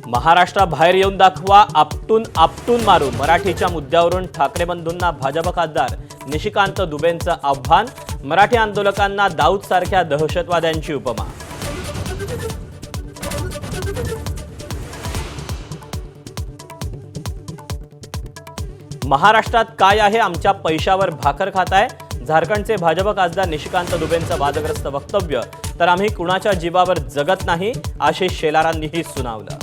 महाराष्ट्राबाहेर येऊन दाखवा, आपटून मारू. मराठीच्या मुद्द्यावरून ठाकरे बंधूंना भाजप खासदार निशिकांत दुबेंचं आव्हान. मराठी आंदोलकांना दाऊद सारख्या दहशतवाद्यांची उपमा. महाराष्ट्रात काय आहे, आमच्या पैशावर भाकर खाताय. झारखंडचे भाजप खासदार निशिकांत दुबेंचं वादग्रस्त वक्तव्य. तर आम्ही कुणाच्या जीवावर जगत नाही, आशिष शेलारांनीही सुनावलं.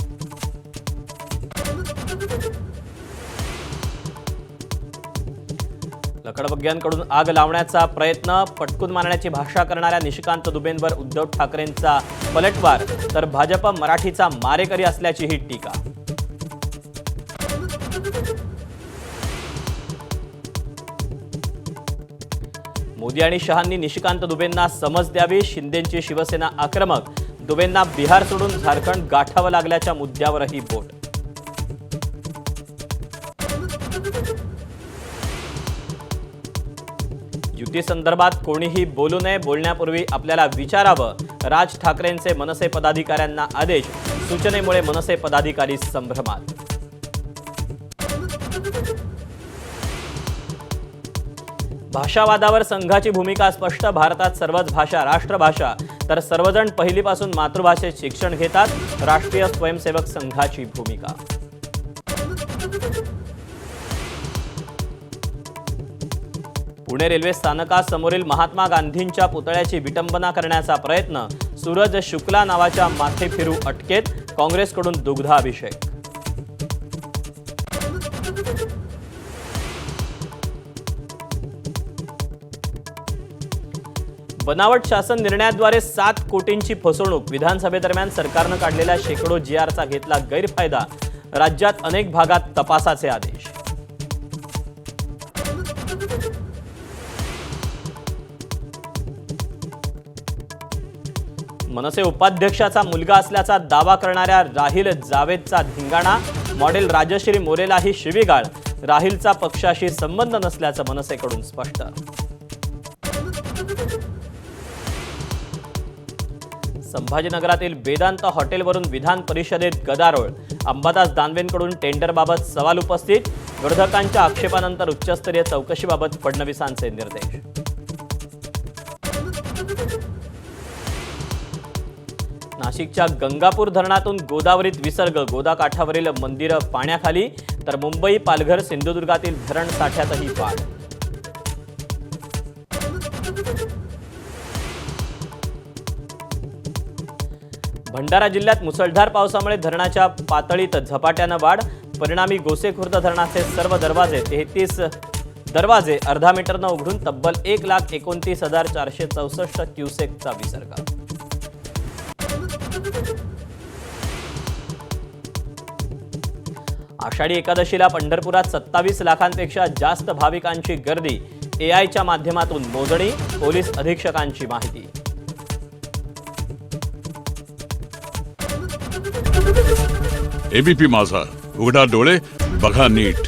लकडबग्ग्यांकडून आग लावण्याचा प्रयत्न, पटकून मारण्याची भाषा करणाऱ्या निशिकांत दुबेंवर उद्धव ठाकरेंचा पलटवार. तर भाजप मराठीचा मारेकरी असल्याचीही टीका. मोदी आणि शहांनी निशिकांत दुबेंना समज द्यावी. शिंदेची शिवसेना आक्रमक. दुबेंना बिहार सोडून झारखंड गाठावं लागल्याच्या मुद्द्यावरही बोट. युती संदर्भात कोणीही बोलू नये, बोलण्यापूर्वी आपल्याला विचारावं. राज ठाकरेंचे मनसे पदाधिकाऱ्यांना आदेश. सूचनेमुळे मनसे पदाधिकारी संभ्रमात. भाषावादावर संघाची भूमिका स्पष्ट. भारतात सर्वच भाषा राष्ट्रभाषा, तर सर्वजण पहिलीपासून मातृभाषेत शिक्षण घेतात. राष्ट्रीय स्वयंसेवक संघाची भूमिका. पुणे रेल्वे स्थानकासमोरील महात्मा गांधींच्या पुतळ्याची विटंबना करण्याचा प्रयत्न. सूरज शुक्ला नावाच्या माथे फिरू अटकेत. काँग्रेसकडून दुग्धाभिषेक. बनावट शासन निर्णयाद्वारे 7 कोटींची फसवणूक. विधानसभेदरम्यान सरकारनं काढलेल्या शेकडो GRचा घेतला गैरफायदा. राज्यात अनेक भागात तपासाचे आदेश. मनसे उपाध्यक्षाचा मुलगा असल्याचा दावा करणाऱ्या राहिल जावेदचा धिंगाणा. मॉडेल राजश्री मोरेलाही शिवीगाळ. राहिलचा पक्षाशी संबंध नसल्याचं मनसेकडून स्पष्ट. संभाजीनगरातील वेदांत हॉटेलवरून विधान परिषदेत गदारोळ. अंबादास दानवेंकडून टेंडरबाबत सवाल उपस्थित. विरोधकांच्या आक्षेपानंतर उच्चस्तरीय चौकशीबाबत फडणवीसांचे निर्देश. नाशिकच्या गंगापूर धरणातून गोदावरीत विसर्ग. गोदाकाठावरील मंदिरं पाण्याखाली. तर मुंबई, पालघर, सिंधुदुर्गातील धरण साठ्यातही वाढ. भंडारा जिल्ह्यात मुसळधार पावसामुळे धरणाच्या पातळीत झपाट्यानं वाढ. परिणामी गोसेखुर्द धरणाचे सर्व दरवाजे 33 दरवाजे अर्धा मीटरनं उघडून तब्बल 1,29,464 क्युसेकचा विसर्ग. आषाढी एकादशीला पंढरपुरात 27 लाखांपेक्षा जास्त भाविकांची गर्दी. AIच्या माध्यमातून मोजणी. पोलीस अधीक्षकांची माहिती. ABP माझा, उघडा डोळे बघा नीट.